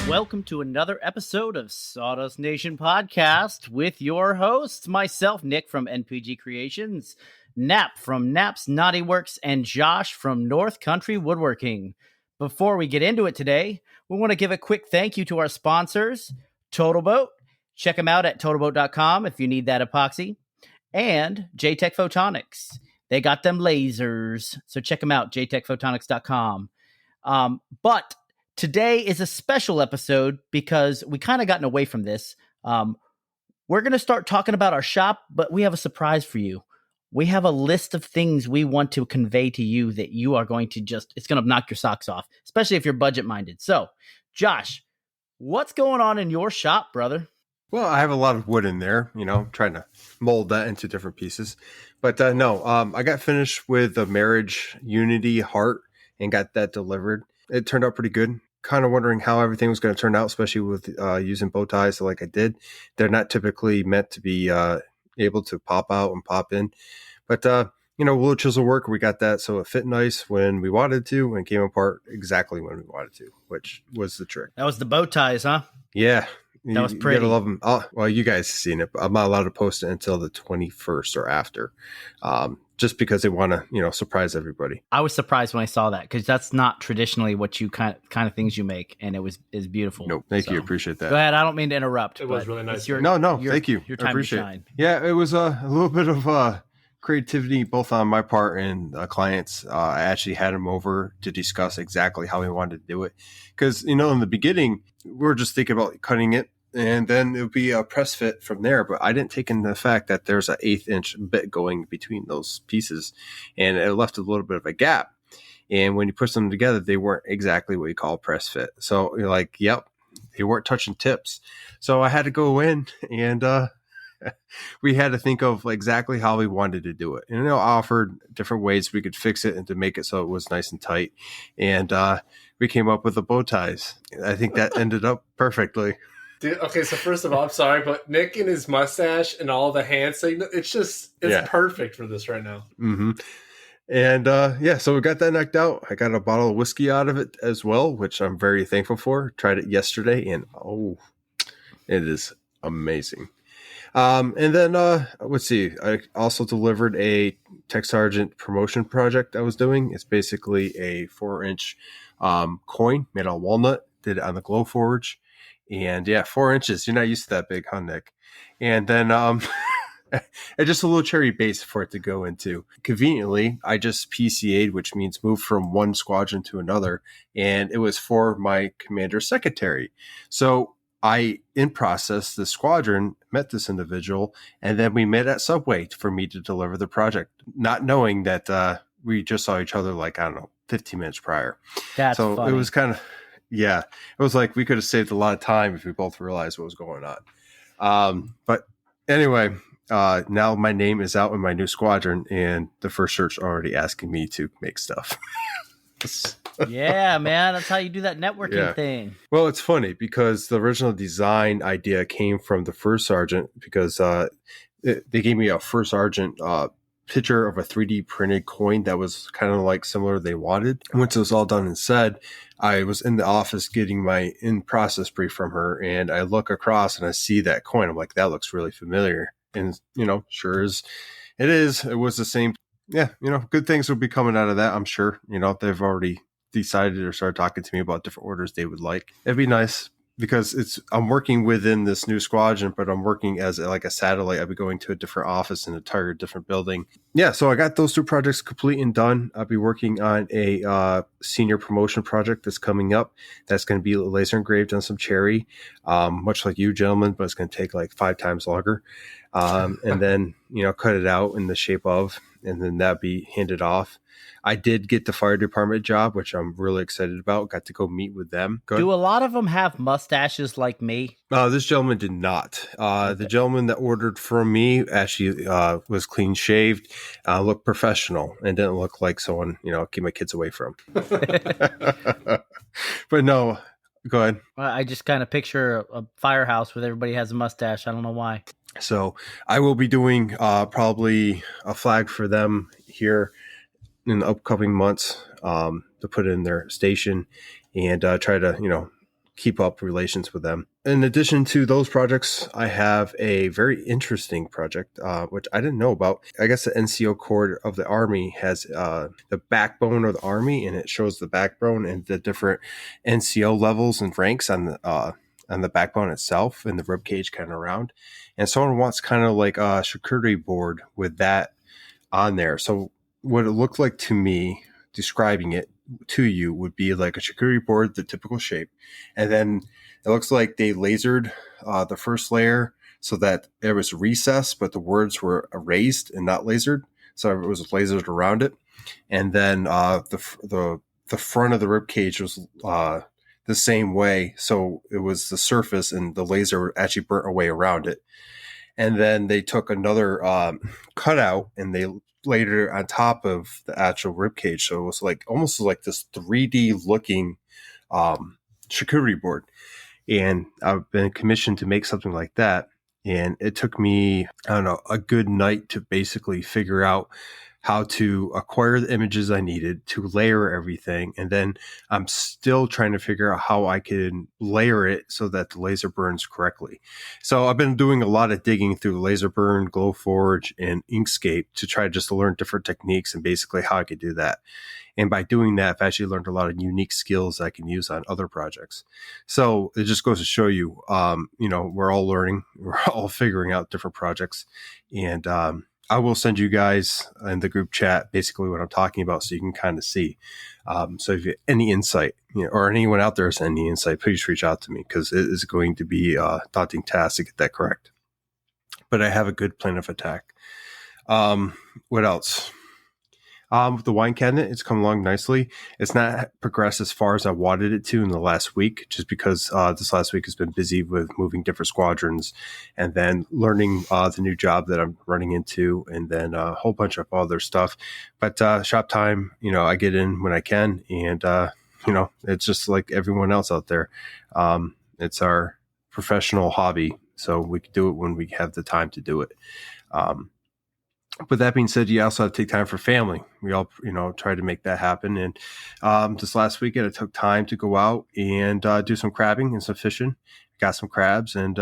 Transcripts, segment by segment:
Welcome to another episode of Sawdust Nation Podcast with your hosts, myself, Nick from NPG Creations, Nap from Nap's Naughty Works, and Josh from North Country Woodworking. Before we get into it today, we want to give a quick thank you to our sponsors, Totalboat. Check them out at totalboat.com if you need that epoxy. And Jtechphotonics. They got them lasers, so check them out, jtechphotonics.com. But today is a special episode because we kind of gotten away from this. We're going to start talking about our shop, but we have a surprise for you. We have a list of things we want to convey to you that you are going to it's going to knock your socks off, especially if you're budget minded. So, Josh, what's going on in your shop, brother? Well, I have a lot of wood in there, trying to mold that into different pieces. But I got finished with the Marriage Unity heart and got that delivered. It turned out pretty good. Kind of wondering how everything was going to turn out, especially with using bow ties like I did. They're not typically meant to be able to pop out and pop in. But, little chisel work, we got that so it fit nice when we wanted to and came apart exactly when we wanted to, which was the trick. That was the bow ties, huh? Yeah. That was pretty. You gotta love them. Oh, well, you guys have seen it, but I'm not allowed to post it until the 21st or after, just because they want to, surprise everybody. I was surprised when I saw that because that's not traditionally what you kind of things you make, and is beautiful. No, thank you, appreciate that. Go ahead. I don't mean to interrupt. It was really nice. Thank you. Your time to shine. Yeah, it was a little bit of creativity both on my part and clients. I actually had him over to discuss exactly how we wanted to do it because in the beginning we were just thinking about cutting it. And then it would be a press fit from there. But I didn't take into the fact that there's an 1/8 inch bit going between those pieces. And it left a little bit of a gap. And when you push them together, they weren't exactly what you call a press fit. So you're like, yep, they weren't touching tips. So I had to go in and we had to think of exactly how we wanted to do it. And I offered different ways we could fix it and to make it so it was nice and tight. And we came up with the bow ties. I think that ended up perfectly. Dude, okay, so first of all, I'm sorry, but Nick and his mustache and all the hand signal, it's perfect for this right now. Mm-hmm. And so we got that knocked out. I got a bottle of whiskey out of it as well, which I'm very thankful for. Tried it yesterday, and it is amazing. And then let's see. I also delivered a Tech Sergeant promotion project I was doing. It's basically a 4-inch coin made on walnut. Did it on the Glowforge. And 4 inches. You're not used to that big, huh, Nick? And then and just a little cherry base for it to go into. Conveniently, I just PCA'd, which means moved from one squadron to another. And it was for my commander's secretary. So I, in process, the squadron met this individual, and then we met at Subway for me to deliver the project, not knowing that we just saw each other 15 minutes prior. That's so funny. It was kind of... Yeah, it was like we could have saved a lot of time if we both realized what was going on. But anyway, now my name is out in my new squadron, and the first search already asking me to make stuff. Yeah, man, that's how you do that networking thing. Well, it's funny because the original design idea came from the first sergeant because they gave me a first sergeant picture of a 3D printed coin that was kind of similar they wanted. Once it was all done and said, I was in the office getting my in-process brief from her, and I look across and I see that coin. I'm like, that looks really familiar. And, sure as it is, it was the same. Yeah, good things will be coming out of that, I'm sure. They've already decided or started talking to me about different orders they would like. It'd be nice. Because I'm working within this new squadron, but I'm working as a satellite. I'll be going to a different office in an entire different building. Yeah, so I got those 2 projects complete and done. I'll be working on a senior promotion project that's coming up. That's going to be laser engraved on some cherry, much like you gentlemen, but it's going to take 5 times longer. And then, cut it out in the shape of, and then that'll be handed off. I did get the fire department job, which I'm really excited about. Got to go meet with them. Do a lot of them have mustaches like me? This gentleman did not. The gentleman that ordered from me actually was clean shaved, looked professional, and didn't look like someone, keep my kids away from. But no, go ahead. I just kind of picture a firehouse where everybody has a mustache. I don't know why. So I will be doing probably a flag for them here in the upcoming months to put in their station and try to, keep up relations with them. In addition to those projects, I have a very interesting project, which I didn't know about. I guess the NCO Corps of the Army has the backbone of the Army, and it shows the backbone and the different NCO levels and ranks on the backbone itself and the rib cage kind of around. And someone wants kind of like a charcuterie board with that on there. So what it looked like to me, describing it to you, would be like a charcuterie board, the typical shape. And then it looks like they lasered the first layer so that there was recess, but the words were erased and not lasered. So it was lasered around it. And then the front of the rib cage was the same way. So it was the surface and the laser actually burnt away around it. And then they took another cutout and they laid it on top of the actual rib cage. So it was like almost like this 3D looking charcuterie board. And I've been commissioned to make something like that. And it took me, I don't know, a good night to basically figure out how to acquire the images I needed to layer everything. And then I'm still trying to figure out how I can layer it so that the laser burns correctly. So I've been doing a lot of digging through LaserBurn, Glowforge, and Inkscape to try just to learn different techniques and basically how I could do that. And by doing that, I've actually learned a lot of unique skills I can use on other projects. So it just goes to show you, we're all learning, we're all figuring out different projects. And I will send you guys in the group chat basically what I'm talking about so you can kind of see. So if you have any insight, or anyone out there has any insight, please reach out to me because it is going to be a daunting task to get that correct. But I have a good plan of attack. What else? The wine cabinet, it's come along nicely. It's not progressed as far as I wanted it to in the last week, just because this last week has been busy with moving different squadrons and then learning the new job that I'm running into, and then a whole bunch of other stuff. But shop time, I get in when I can, and it's just like everyone else out there. It's our professional hobby, so we can do it when we have the time to do it. But that being said, you also have to take time for family. We all, try to make that happen. And this last weekend, I took time to go out and do some crabbing and some fishing. Got some crabs, and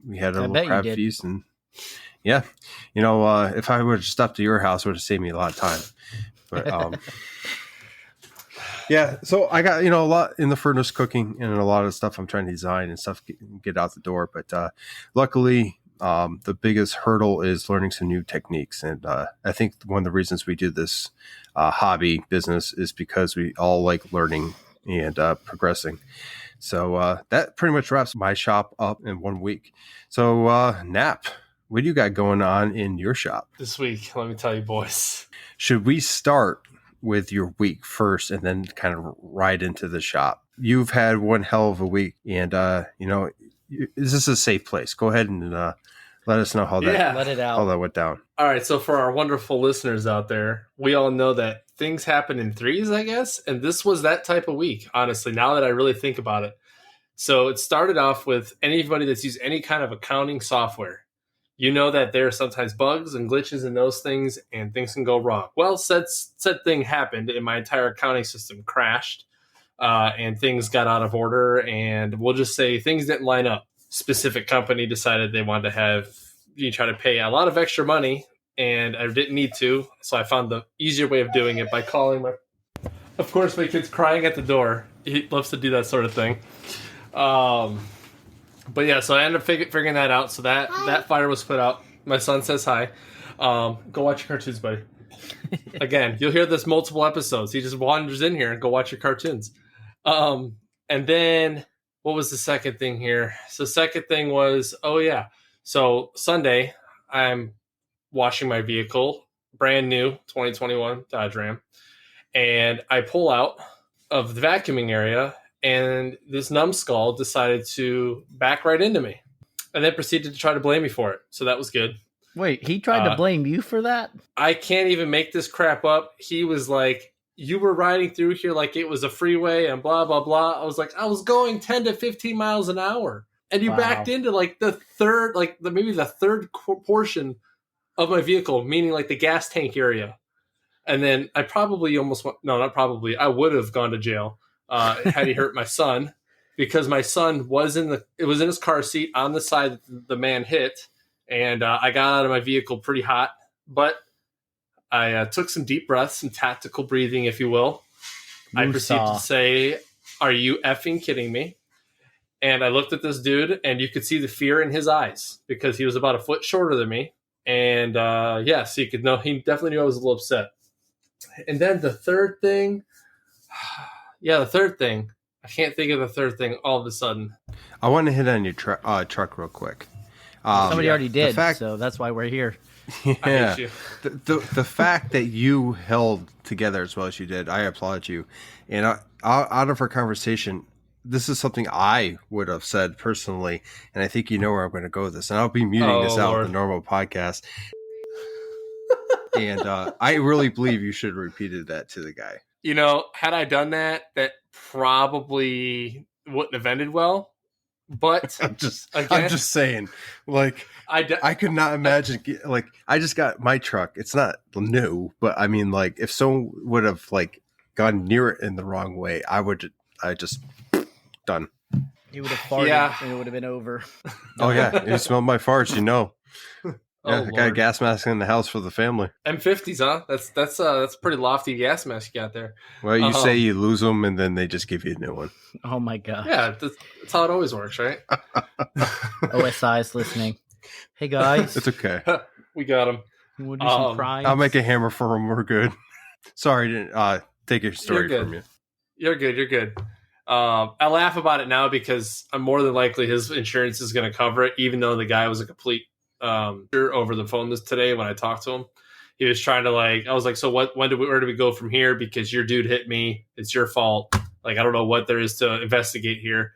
we had a little crab feast. And yeah, if I would have stopped at your house, it would have saved me a lot of time. But yeah, so I got a lot in the furnace cooking and a lot of stuff I'm trying to design and stuff get out the door. But luckily, the biggest hurdle is learning some new techniques. And I think one of the reasons we do this hobby business is because we all like learning and progressing. So that pretty much wraps my shop up in 1 week. So Nap, what do you got going on in your shop this week? Let me tell you, boys. Should we start with your week first and then kind of ride into the shop? You've had one hell of a week, and is this a safe place? Go ahead and let us know how that went down. All right. So for our wonderful listeners out there, we all know that things happen in threes, I guess. And this was that type of week, honestly, now that I really think about it. So it started off with anybody that's used any kind of accounting software. You know that there are sometimes bugs and glitches in those things, and things can go wrong. Well, said thing happened, and my entire accounting system crashed, and things got out of order. And we'll just say things didn't line up. Specific company decided they wanted to have you try to pay a lot of extra money, and I didn't need to. So I found the easier way of doing it by calling of course, my kid's crying at the door. He loves to do that sort of thing. But yeah, so I ended up figuring that out. So that fire was put out. My son says hi. Go watch your cartoons, buddy. Again, you'll hear this multiple episodes. He just wanders in here and go watch your cartoons. And then what was the second thing here? So second thing was, so Sunday I'm washing my vehicle, brand new 2021 Dodge Ram, and I pull out of the vacuuming area, and this numbskull decided to back right into me and then proceeded to try to blame me for it. So that was good. Wait, he tried to blame you for that? I can't even make this crap up. He was like, you were riding through here like it was a freeway and blah, blah, blah. I was like, I was going 10 to 15 miles an hour. And you backed into like the third, maybe the third portion of my vehicle, meaning like the gas tank area. And then I probably I would have gone to jail had he hurt my son. because my son was in his car seat on the side that the man hit, and I got out of my vehicle pretty hot, but I took some deep breaths, some tactical breathing, if you will. I proceeded to say, "Are you effing kidding me?" And I looked at this dude, and you could see the fear in his eyes because he was about a foot shorter than me. And so you could know, he definitely knew I was a little upset. And then the third thing, I can't think of the third thing all of a sudden. I want to hit on your truck real quick. Somebody already did, so that's why we're here. Yeah, I hate you. The fact that you held together as well as you did, I applaud you. And out of our conversation, this is something I would have said personally, and I think you know where I'm going to go with this. And I'll be muting this out of the normal podcast. And I really believe you should have repeated that to the guy. You know, had I done that probably wouldn't have ended well. But I'm just saying, like, I could not imagine, like, I just got my truck. It's not new, but I mean, like, if someone would have like gone near it in the wrong way, I just done. You would have farted and it would have been over. Oh yeah, you smelled my farts, you know. Yeah, I got a gas mask in the house for the family. M50s, huh? That's a pretty lofty gas mask you got there. Well, you say you lose them, and then they just give you a new one. Oh my god! Yeah, that's how it always works, right? OSI is listening. Hey guys, it's okay. We got them. We'll do some fries. I'll make a hammer for them. We're good. Sorry, to take your story from you. You're good. I laugh about it now because I'm more than likely his insurance is going to cover it, even though the guy was a complete over the phone today when I talked to him. He was trying to I was like, so where do we go from here? Because your dude hit me. It's your fault. Like, I don't know what there is to investigate here.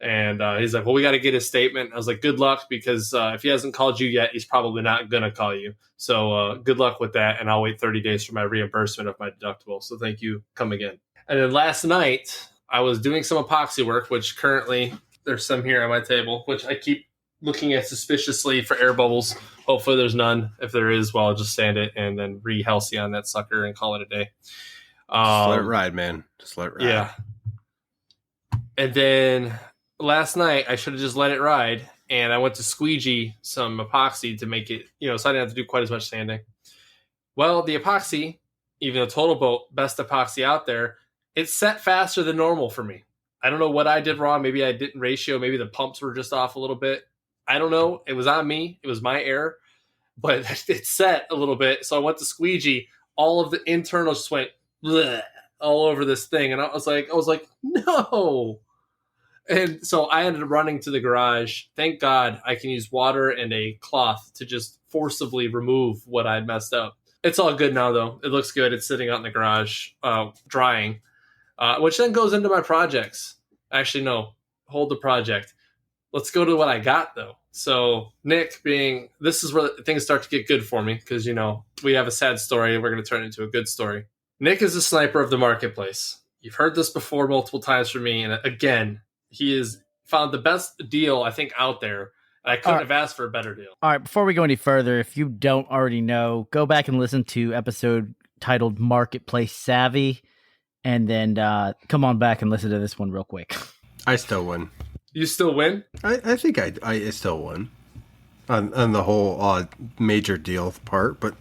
And he's like, well, we got to get his statement. I was like, good luck, because if he hasn't called you yet, he's probably not going to call you. So good luck with that. And I'll wait 30 days for my reimbursement of my deductible. So thank you. Come again. And then last night I was doing some epoxy work, which currently there's some here on my table, which I keep looking at suspiciously for air bubbles. Hopefully there's none. If there is, well, I'll just sand it and then re-Halcyon on that sucker and call it a day. Just let it ride, man. Just let it ride. Yeah. And then last night I should have just let it ride, and I went to squeegee some epoxy to make it, so I didn't have to do quite as much sanding. Well, the epoxy, even the Totalboat, best epoxy out there, it set faster than normal for me. I don't know what I did wrong. Maybe I didn't ratio. Maybe the pumps were just off a little bit. I don't know. It was on me. It was my error. But it set a little bit. So I went to squeegee. All of the internals just went bleh, all over this thing. And I was like, no. And so I ended up running to the garage. Thank God I can use water and a cloth to just forcibly remove what I had messed up. It's all good now, though. It looks good. It's sitting out in the garage, drying, which then goes into my projects. Actually, no. Hold the project. Let's go to what I got, though. So Nick this is where things start to get good for me, because, we have a sad story and we're going to turn it into a good story. Nick is a sniper of the marketplace. You've heard this before multiple times from me. And again, he has found the best deal, I think, out there. I couldn't have asked for a better deal. All right, before we go any further, if you don't already know, go back and listen to episode titled Marketplace Savvy, and then come on back and listen to this one real quick. I still win. You still win? I think I still won on the whole major deal part, but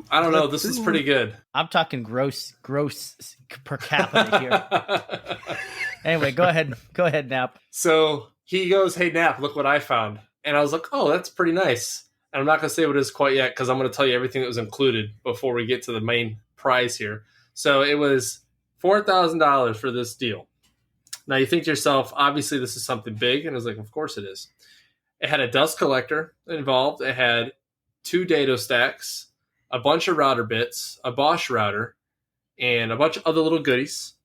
I don't know. This is pretty good. I'm talking gross per capita here. Anyway, go ahead, Nap. So he goes, hey, Nap, look what I found. And I was like, oh, that's pretty nice. And I'm not going to say what it is quite yet, because I'm going to tell you everything that was included before we get to the main prize here. So it was $4,000 for this deal. Now you think to yourself, obviously this is something big. And I was like, of course it is. It had a dust collector involved. It had 2 dado stacks, a bunch of router bits, a Bosch router, and a bunch of other little goodies.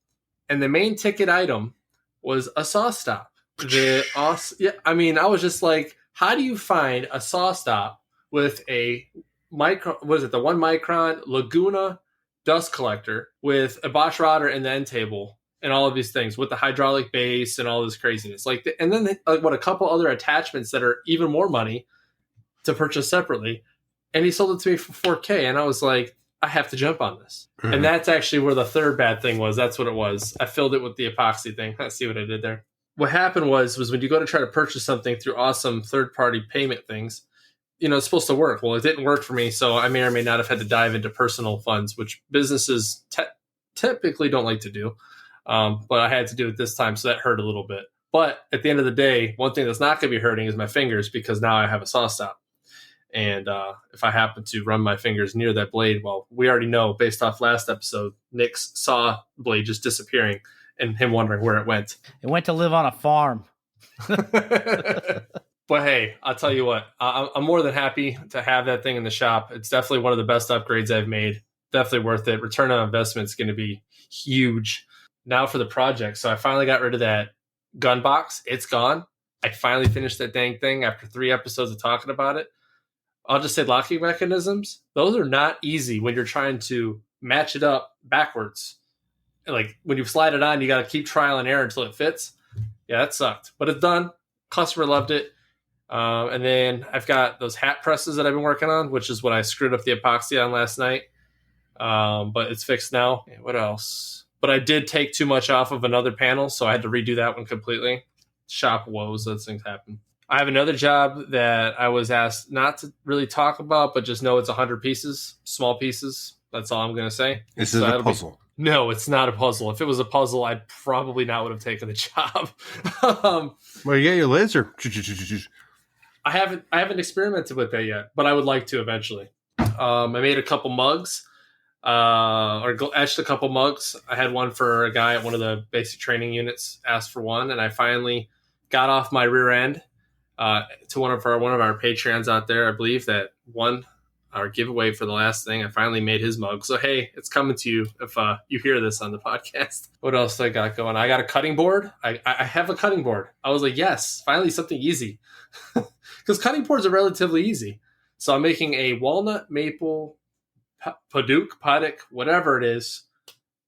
And the main ticket item was a Sawstop. I was just like, how do you find a Sawstop with a the 1 micron Laguna dust collector with a Bosch router and the end table and all of these things with the hydraulic base and all this craziness? And then a couple other attachments that are even more money to purchase separately. And he sold it to me for $4,000. And I was like, I have to jump on this. Mm-hmm. And that's actually where the third bad thing was. That's what it was. I filled it with the epoxy thing. I see what I did there. what happened was when you go to try to purchase something through awesome third-party payment things, it's supposed to work. Well, it didn't work for me, so I may or may not have had to dive into personal funds, which businesses typically don't like to do. But I had to do it this time, so that hurt a little bit. But at the end of the day, one thing that's not going to be hurting is my fingers, because now I have a Sawstop. And if I happen to run my fingers near that blade, well, we already know based off last episode, Nick's saw blade just disappearing and him wondering where it went. It went to live on a farm. But hey, I'll tell you what, I'm more than happy to have that thing in the shop. It's definitely one of the best upgrades I've made. Definitely worth it. Return on investment is going to be huge. Now for the project. So I finally got rid of that gun box. It's gone. I finally finished that dang thing after 3 episodes of talking about it. I'll just say locking mechanisms. Those are not easy when you're trying to match it up backwards. Like when you slide it on, you got to keep trial and error until it fits. Yeah, that sucked. But it's done. Customer loved it. And then I've got those hat presses that I've been working on, which is what I screwed up the epoxy on last night. But it's fixed now. What else? But I did take too much off of another panel, so I had to redo that one completely. Shop woes, those things happen. I have another job that I was asked not to really talk about, but just know it's 100 pieces, small pieces. That's all I'm going to say. This is a puzzle. No, it's not a puzzle. If it was a puzzle, I probably not would have taken the job. Well, you got your laser. I haven't experimented with that yet, but I would like to eventually. I made a couple mugs, etched a couple mugs. I had one for a guy at one of the basic training units, asked for one, and I finally got off my rear end to one of our Patreons out there. I believe that won our giveaway for the last thing. I finally made his mug. So, hey, it's coming to you if you hear this on the podcast. What else do I got going? I got a cutting board. I have a cutting board. I was like, yes, finally something easy. Because cutting boards are relatively easy. So I'm making a walnut, maple, paddock, whatever it is,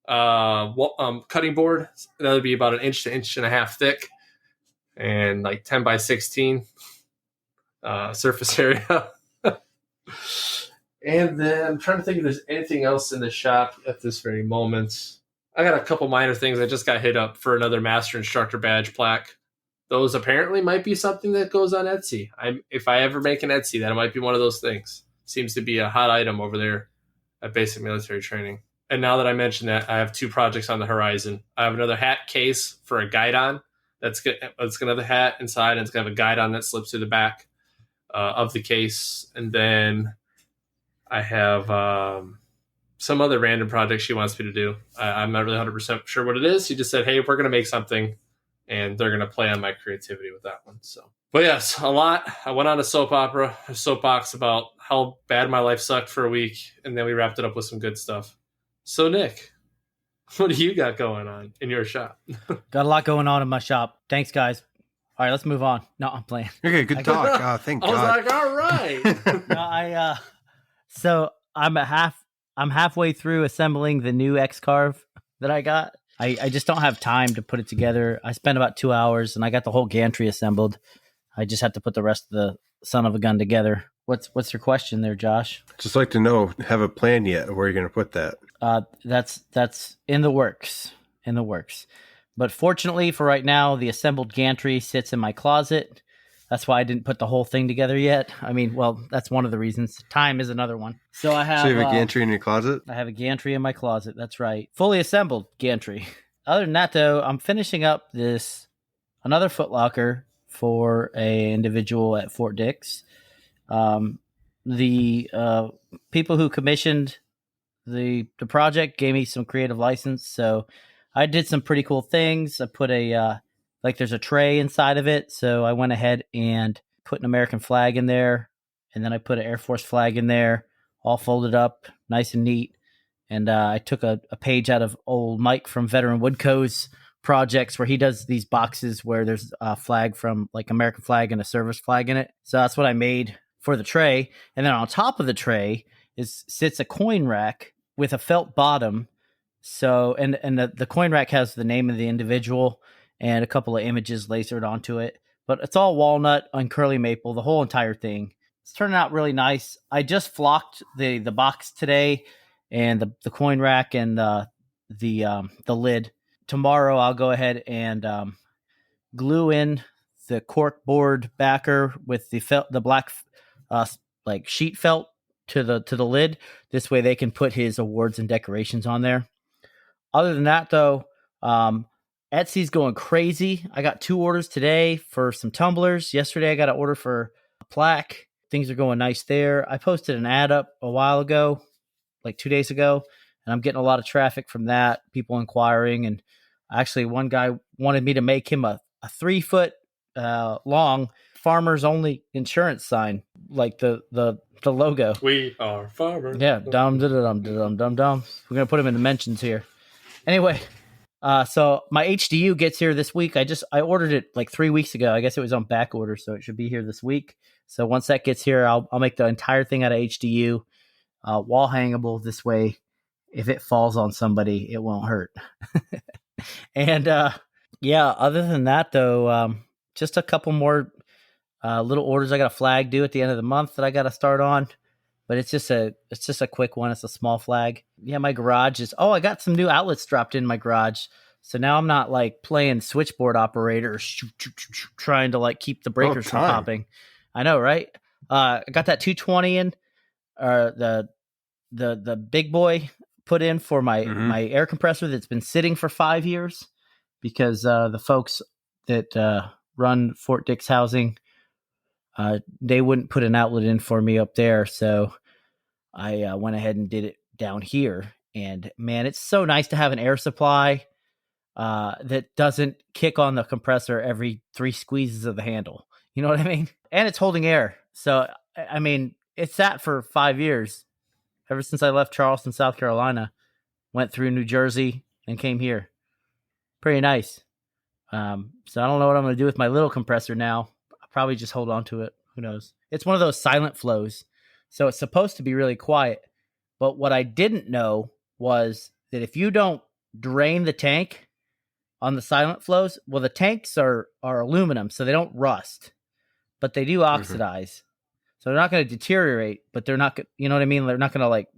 cutting board. That would be about an inch to inch and a half thick and like 10 by 16 surface area. And then I'm trying to think if there's anything else in the shop at this very moment. I got a couple minor things. I just got hit up for another master instructor badge plaque. Those apparently might be something that goes on Etsy. If I ever make an Etsy, that might be one of those things. Seems to be a hot item over there at Basic Military Training. And now that I mentioned that, I have 2 projects on the horizon. I have another hat case for a guidon. It's going to have a hat inside, and it's going to have a guidon that slips through the back of the case. And then I have some other random project she wants me to do. I'm not really 100% sure what it is. She just said, hey, we're going to make something. And they're going to play on my creativity with that one. So, but yes, a lot. I went on a soapbox about how bad my life sucked for a week. And then we wrapped it up with some good stuff. So, Nick, what do you got going on in your shop? Got a lot going on in my shop. Thanks, guys. All right, let's move on. No, I'm playing. Okay, good talk. Thank God. I was like, all right. No, so I'm halfway through assembling the new X-Carve that I got. I just don't have time to put it together. I spent about 2 hours, and I got the whole gantry assembled. I just have to put the rest of the son of a gun together. What's your question there, Josh? Just like to know, have a plan yet where you're going to put that? That's in the works. But fortunately for right now, the assembled gantry sits in my closet. That's why I didn't put the whole thing together yet. I mean, well, that's one of the reasons. Time is another one. So I have. So you have a gantry in your closet? I have a gantry in my closet. That's right. Fully assembled gantry. Other than that, though, I'm finishing up another footlocker for a individual at Fort Dix. The people who commissioned the project gave me some creative license, so I did some pretty cool things. I put there's a tray inside of it, so I went ahead and put an American flag in there, and then I put an Air Force flag in there, all folded up, nice and neat. And I took a page out of old Mike from Veteran Woodco's projects where he does these boxes where there's a flag from like American flag and a service flag in it. So that's what I made for the tray. And then on top of the tray sits a coin rack with a felt bottom. So, and the coin rack has the name of the individual and a couple of images lasered onto it. But it's all walnut and curly maple, the whole entire thing. It's turning out really nice. I just flocked the box today and the coin rack and the lid. Tomorrow I'll go ahead and glue in the cork board backer with the black like sheet felt to the lid. This way they can put his awards and decorations on there. Other than that, though, Etsy's going crazy. I got 2 orders today for some tumblers. Yesterday I got an order for a plaque. Things are going nice there. I posted an ad up a while ago, like 2 days ago, and I'm getting a lot of traffic from that, people inquiring. And actually one guy wanted me to make him a 3-foot long farmers only insurance sign, like the logo. We are farmers. Yeah, dum dum dum dum dum. We're gonna put him in the mentions here. Anyway, so my HDU gets here this week. I ordered it like 3 weeks ago. I guess it was on back order, so it should be here this week. So once that gets here, I'll make the entire thing out of HDU, wall hangable. This way, if it falls on somebody, it won't hurt. And yeah, other than that, though, just a couple more little orders. I got a flag due at the end of the month that I got to start on, but it's just a quick one. It's a small flag. Yeah, my garage is. Oh, I got some new outlets dropped in my garage, so now I'm not like playing switchboard operator, trying to like keep the breakers from popping. I know, right? I got that 220 in, the big boy put in for my air compressor that's been sitting for 5 years because the folks that run Fort Dix housing, they wouldn't put an outlet in for me up there, so I went ahead and did it down here. And man, it's so nice to have an air supply that doesn't kick on the compressor every 3 squeezes of the handle. You know what I mean? And it's holding air. So, I mean, it's sat for 5 years. Ever since I left Charleston, South Carolina, went through New Jersey and came here. Pretty nice. So I don't know what I'm going to do with my little compressor now. I'll probably just hold on to it. Who knows? It's one of those silent flows. So it's supposed to be really quiet. But what I didn't know was that if you don't drain the tank on the silent flows, well, the tanks are aluminum, so they don't rust, but they do oxidize. So they're not going to deteriorate, but they're not, you know what I mean? They're not going to like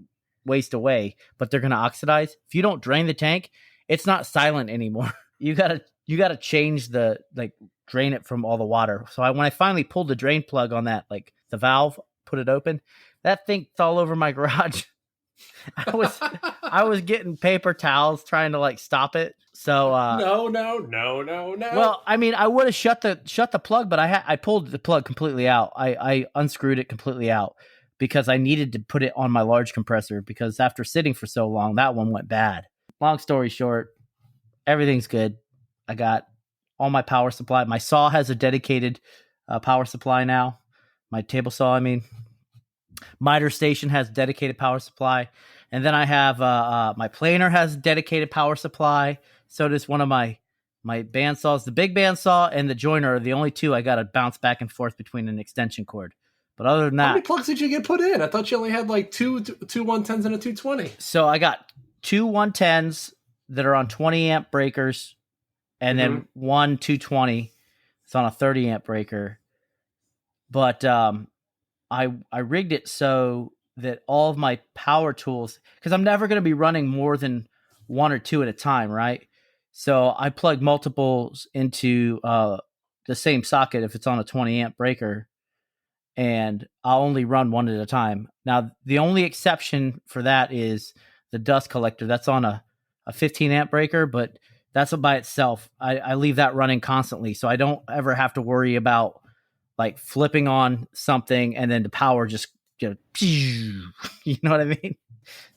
waste away, but they're going to oxidize. If you don't drain the tank, it's not silent anymore. You gotta change drain it from all the water. So when I finally pulled the drain plug on that, like the valve, put it open, that thing fell all over my garage. I was getting paper towels trying to like stop it. So no. Well, I mean, I would have shut the plug, but I pulled the plug completely out. I unscrewed it completely out because I needed to put it on my large compressor because after sitting for so long, that one went bad. Long story short, everything's good. I got all my power supply. My saw has a dedicated power supply now. My table saw, I mean. Miter station has dedicated power supply. And then I have my planer has dedicated power supply. So does one of my band saws. The big band saw and the joiner are the only two I got to bounce back and forth between an extension cord. But other than that... How many plugs did you get put in? I thought you only had like two 110s and a 220. So I got 2 110s that are on 20 amp breakers and then one 220. It's on a 30 amp breaker. But I rigged it so that all of my power tools, because I'm never going to be running more than 1 or 2 at a time, right? So I plug multiples into the same socket if it's on a 20 amp breaker, and I'll only run 1 at a time. Now, the only exception for that is the dust collector. That's on a 15 amp breaker, but that's by itself. I leave that running constantly, so I don't ever have to worry about like flipping on something and then the power just, you know what I mean?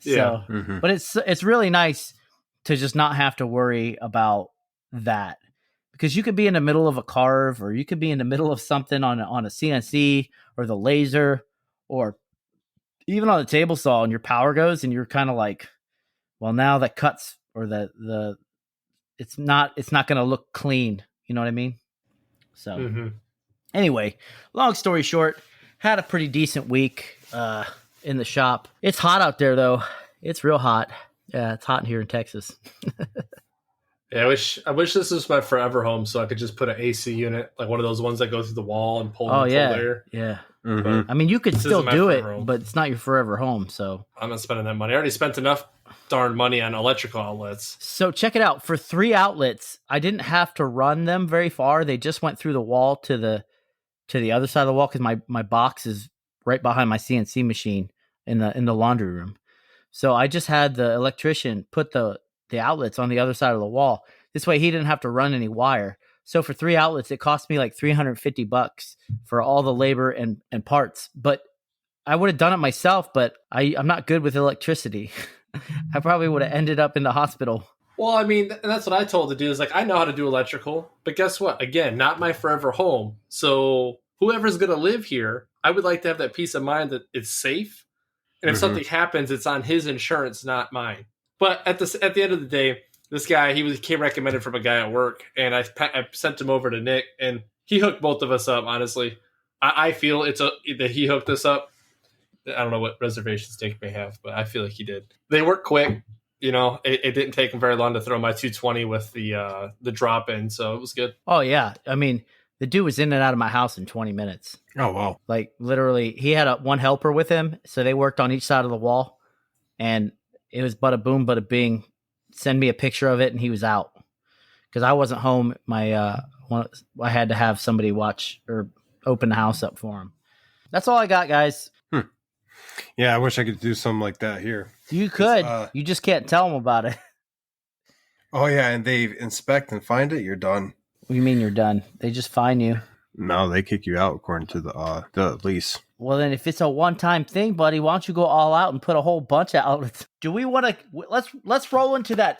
Yeah. So, but it's really nice to just not have to worry about that, because you could be in the middle of a carve, or you could be in the middle of something on a CNC or the laser, or even on the table saw, and your power goes and you're kind of like, well, now the cuts or the it's not going to look clean. You know what I mean? So anyway, long story short, had a pretty decent week in the shop. It's hot out there though. It's real hot. Yeah, it's hot here in Texas. Yeah, I wish this was my forever home, so I could just put an AC unit, like one of those ones that go through the wall and pull in cold air. Yeah. But I mean, you could this still isn't my do it, forever home. but it's not your forever home. So I'm not spending that money. I already spent enough darn money on electrical outlets. So check it out. For 3 outlets, I didn't have to run them very far. They just went through the wall to the other side of the wall because my box is right behind my CNC machine in the laundry room. So I just had the electrician put the outlets on the other side of the wall. This way he didn't have to run any wire. So for 3 outlets, it cost me like $350 for all the labor and parts. But I would have done it myself, but I'm not good with electricity. I probably would have ended up in the hospital. Well, I mean, and that's what I told the dude is like, I know how to do electrical, but guess what? Again, not my forever home. So whoever's going to live here, I would like to have that peace of mind that it's safe. And if something happens, it's on his insurance, not mine. But at the end of the day, this guy, he came recommended from a guy at work, and I sent him over to Nick, and he hooked both of us up, honestly. I feel that he hooked us up. I don't know what reservations Nick may have, but I feel like he did. They work quick. You know, it didn't take him very long to throw my 220 with the drop in, so it was good. Oh, yeah. I mean, the dude was in and out of my house in 20 minutes. Oh, wow. Like, literally, he had one helper with him, so they worked on each side of the wall, and it was bada boom, bada bing. Send me a picture of it, and he was out. Because I wasn't home. I had to have somebody watch or open the house up for him. That's all I got, guys. Yeah, I wish I could do something like that here. You could. You just can't tell them about it. Oh, yeah, and they inspect and find it, you're done. What do you mean you're done? They just fine you. No, they kick you out according to the lease. Well, then if it's a one-time thing, buddy, why don't you go all out and put a whole bunch of outlets? Do we want to let's roll into that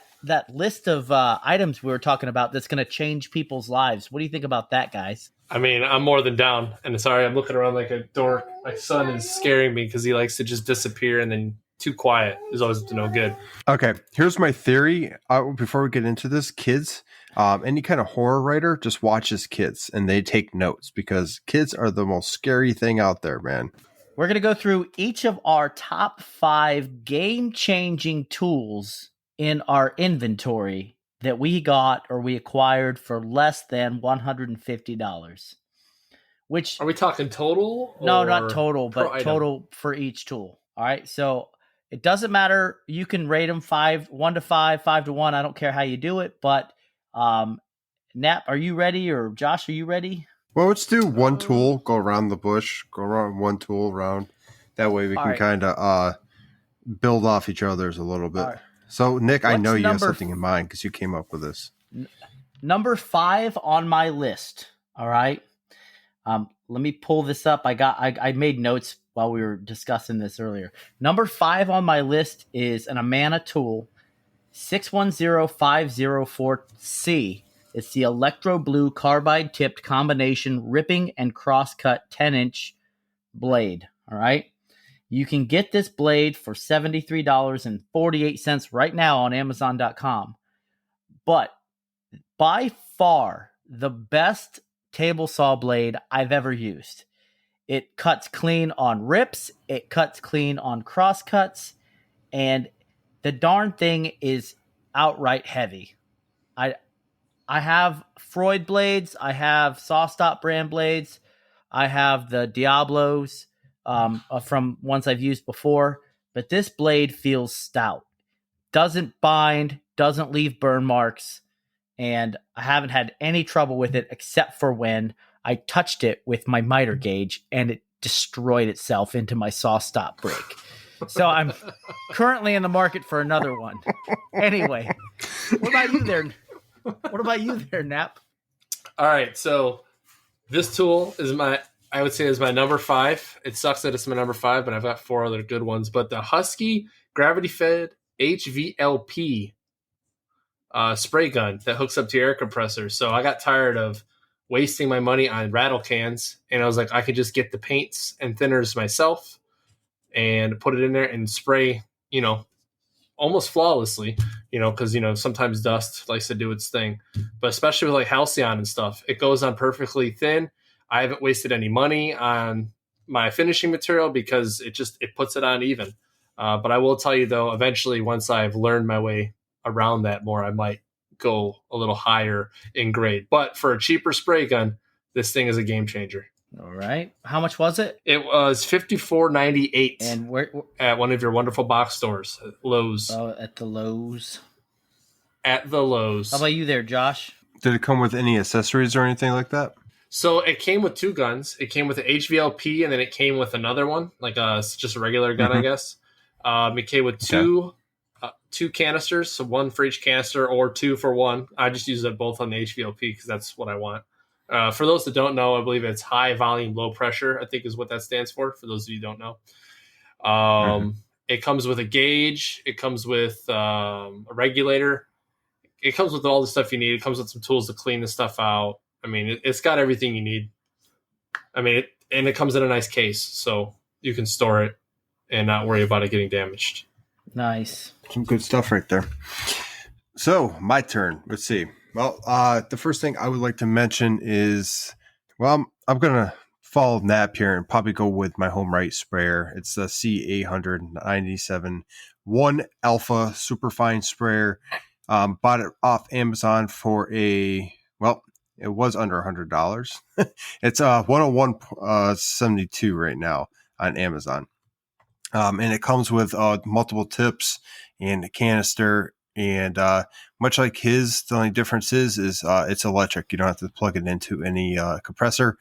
list of items we were talking about that's going to change people's lives? What do you think about that, guys? I mean, I'm more than down. And sorry, I'm looking around like a dork. My son is scaring me because he likes to just disappear and then too quiet is always no good. Okay, here's my theory. Before we get into this, kids, any kind of horror writer just watches kids and they take notes because kids are the most scary thing out there, man. We're going to go through each of our top 5 game-changing tools in our inventory that we got or we acquired for less than $150. Which are we talking total? No, not total, but item? Total for each tool. All right, so it doesn't matter. You can rate them 1 to 5, 5 to 1. I don't care how you do it, but Nap, are you ready? Or Josh, are you ready? Well, let's do one tool, go around the bush, go around one tool around. That way we can kind of build off each other's a little bit. Right. So, Nick, I know you have something in mind because you came up with this. Number 5 on my list. All right. Let me pull this up. I made notes while we were discussing this earlier. Number 5 on my list is an Amana tool, 610504C. It's the Electro Blue carbide tipped combination ripping and crosscut 10-inch blade. All right. You can get this blade for $73.48 right now on Amazon.com. But by far the best table saw blade I've ever used. It cuts clean on rips. It cuts clean on crosscuts. And the darn thing is outright heavy. I have Freud blades. I have Sawstop brand blades. I have the Diablos from ones I've used before. But this blade feels stout. Doesn't bind. Doesn't leave burn marks. And I haven't had any trouble with it except for when I touched it with my miter gauge and it destroyed itself into my Sawstop brake. So I'm currently in the market for another one. Anyway, what about you there, Nap? All right, so this tool is I would say is my number 5. It sucks that it's my number 5, but I've got 4 other good ones. But the Husky gravity-fed HVLP spray gun that hooks up to your air compressor. So I got tired of wasting my money on rattle cans, and I was like, I could just get the paints and thinners myself and put it in there and spray, almost flawlessly, because, sometimes dust likes to do its thing. But especially with like Halcyon and stuff, it goes on perfectly thin. I haven't wasted any money on my finishing material because it puts it on even. But I will tell you, though, eventually, once I've learned my way around that more, I might go a little higher in grade. But for a cheaper spray gun, this thing is a game changer. All right. How much was it? It was $54.98 And where at one of your wonderful box stores, Lowe's. Oh, at the Lowe's. At the Lowe's. How about you there, Josh? Did it come with any accessories or anything like that? So it came with 2 guns. It came with an HVLP, and then it came with another one, like just a regular gun, I guess. It came with two canisters, so 1 for each canister or 2 for 1. I just use them both on the HVLP because that's what I want. For those that don't know, I believe it's high volume, low pressure, I think is what that stands for those of you who don't know. It comes with a gauge. It comes with a regulator. It comes with all the stuff you need. It comes with some tools to clean the stuff out. I mean, it's got everything you need. I mean, it comes in a nice case, so you can store it and not worry about it getting damaged. Nice. Some good stuff right there. So, my turn. Let's see. Well, the first thing I would like to mention is, well, I'm going to follow Nap here and probably go with my Homeright sprayer. It's the C897 1 Alpha Superfine sprayer. Bought it off Amazon for it was under $100. It's 101.72 right now on Amazon. And it comes with multiple tips and a canister. And much like his, the only difference is it's electric. You don't have to plug it into any compressor.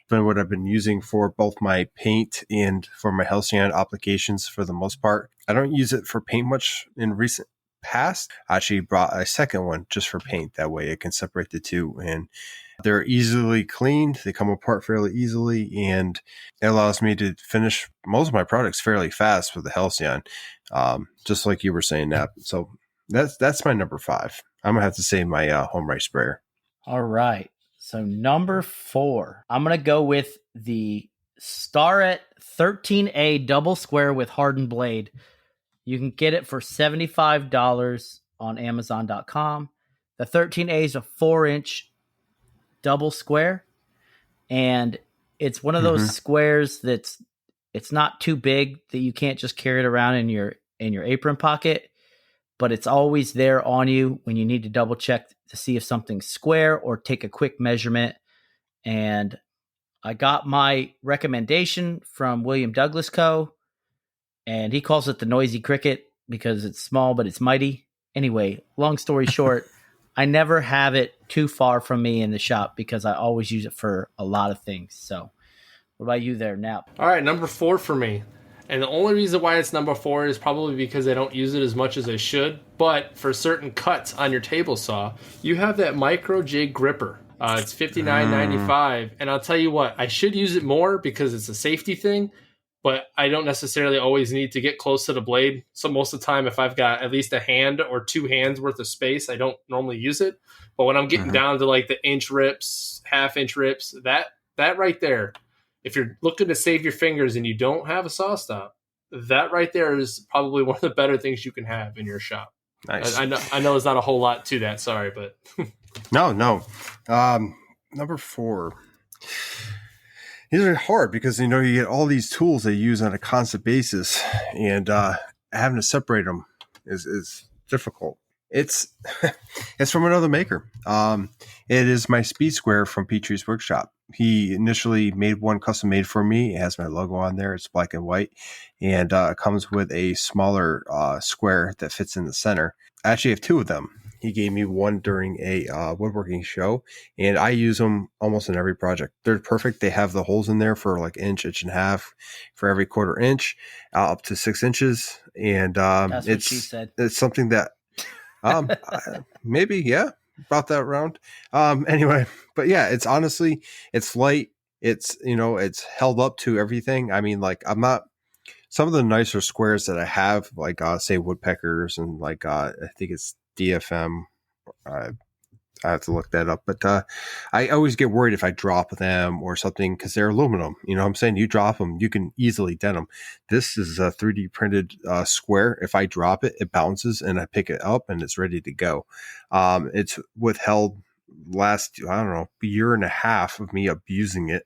But what I've been using for both my paint and for my Halcyon applications for the most part. I don't use it for paint much in recent past. I actually brought a second one just for paint. That way it can separate the two. And they're easily cleaned. They come apart fairly easily. And it allows me to finish most of my products fairly fast with the Halcyon. Just like you were saying, Nap. So that's my number 5. I'm going to have to say my Homeright sprayer. All right. So number 4, I'm going to go with the Starrett 13A double square with hardened blade. You can get it for $75 on Amazon.com. The 13A is a 4-inch double square, and it's one of those squares it's not too big that you can't just carry it around in your apron pocket, but it's always there on you when you need to double check to see if something's square or take a quick measurement. And I got my recommendation from William Douglas Co., and he calls it the noisy cricket because it's small, but it's mighty. Anyway, long story short, I never have it too far from me in the shop because I always use it for a lot of things. So what about you there, Nap? All right, number 4 for me. And the only reason why it's number 4 is probably because I don't use it as much as I should. But for certain cuts on your table saw, you have that Microjig gripper. It's $59.95. And I'll tell you what, I should use it more because it's a safety thing. But I don't necessarily always need to get close to the blade. So most of the time, if I've got at least a hand or 2 hands worth of space, I don't normally use it. But when I'm getting down to like the inch rips, half-inch rips, that right there, if you're looking to save your fingers and you don't have a Sawstop, that right there is probably one of the better things you can have in your shop. Nice. I know there's not a whole lot to that. Sorry, but No. Number 4. These are hard because, you get all these tools they use on a constant basis, and having to separate them is difficult. It's from another maker. It is my speed square from Ptree's workshop. He initially made one custom made for me. It has my logo on there. It's black and white, and it comes with a smaller square that fits in the center. I actually have 2 of them. He gave me one during a woodworking show, and I use them almost in every project. They're perfect. They have the holes in there for like inch and a half for every 1/4 inch, up to 6 inches. And That's what she said. It's something that maybe, yeah, about that round. Anyway, but yeah, it's honestly, it's light. It's, it's held up to everything. I mean, like, I'm not, some of the nicer squares that I have, like, say Woodpeckers and like, I think it's DFM. I have to look that up, but I always get worried if I drop them or something because they're aluminum. You know what I'm saying? You drop them, you can easily dent them. This is a 3D printed square. If I drop it, it bounces and I pick it up and it's ready to go. It's withheld last, I don't know, year and a half of me abusing it,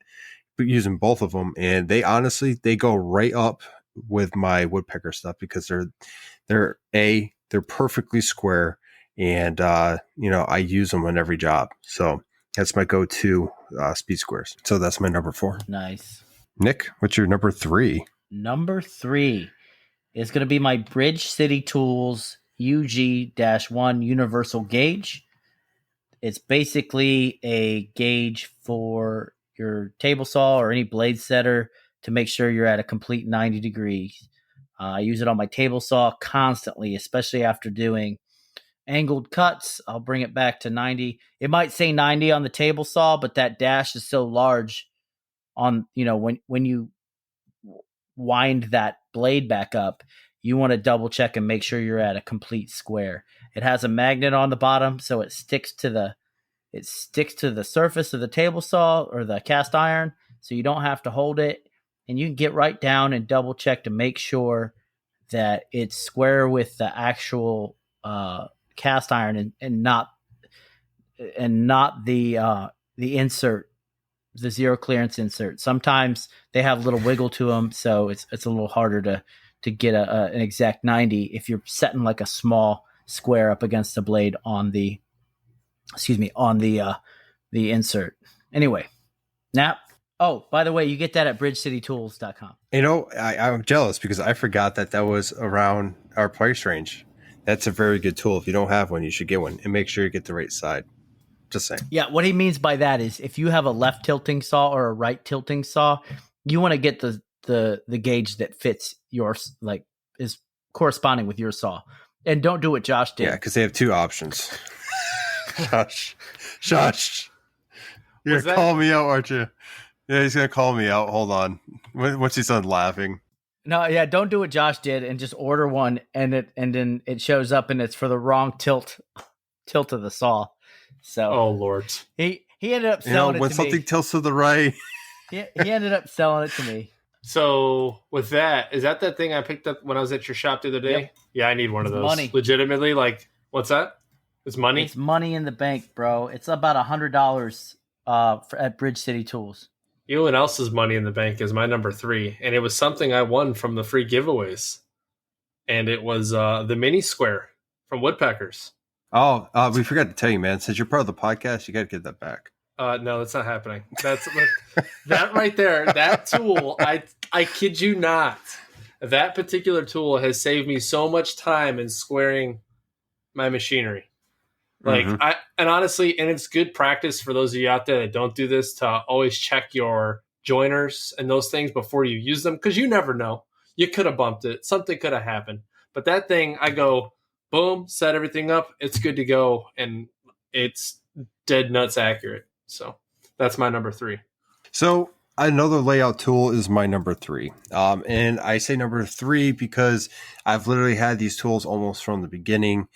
but using both of them. And they honestly, they go right up with my woodpecker stuff because they're perfectly square and I use them on every job. So that's my go-to speed squares. So that's my number 4. Nice. Nick, what's your number 3? Number 3 is going to be my Bridgecity Tools UG-1 universal gauge. It's basically a gauge for your table saw or any blade setter to make sure you're at a complete 90 degrees. I use it on my table saw constantly, especially after doing angled cuts. I'll bring it back to 90. It might say 90 on the table saw, but that dash is so large on, when you wind that blade back up, you want to double check and make sure you're at a complete square. It has a magnet on the bottom, so it sticks to the surface of the table saw or the cast iron, so you don't have to hold it, and you can get right down and double check to make sure that it's square with the actual cast iron and not the insert, the zero clearance insert. Sometimes they have a little wiggle to them, so it's a little harder to get an exact 90 if you're setting like a small square up against the blade on the insert. Anyway, Nap. Oh, by the way, you get that at bridgecitytools.com. I'm jealous because I forgot that was around our price range. That's a very good tool. If you don't have one, you should get one and make sure you get the right side. Just saying. Yeah, what he means by that is if you have a left tilting saw or a right tilting saw, you want to get the gauge that fits yours, like is corresponding with your saw. And don't do what Josh did. Yeah, because they have 2 options. Josh. You're going to call me out, aren't you? Yeah, he's going to call me out. Hold on. What's he done laughing? No, yeah, don't do what Josh did and just order one and then it shows up and it's for the wrong tilt of the saw. So oh Lord. He ended up selling it to me. When something tilts to the right. he ended up selling it to me. So with that, is that thing I picked up when I was at your shop the other day? Yep. Yeah, I need one of those. Money. Legitimately, like, what's that? It's money? It's money in the bank, bro. It's about $100 at Bridgecity Tools. You know what else is money in the bank is my number 3, and it was something I won from the free giveaways. And it was the mini square from Woodpeckers. Oh, we forgot to tell you, man. Since you're part of the podcast, you got to get that back. No, that's not happening. That's that right there. That tool, I kid you not. That particular tool has saved me so much time in squaring my machinery. Like and honestly, and it's good practice for those of you out there that don't do this to always check your joiners and those things before you use them, because you never know. You could have bumped it. Something could have happened. But that thing, I go, boom, set everything up. It's good to go. And it's dead nuts accurate. So that's my number 3. So another layout tool is my number 3. And I say number 3 because I've literally had these tools almost from the beginning.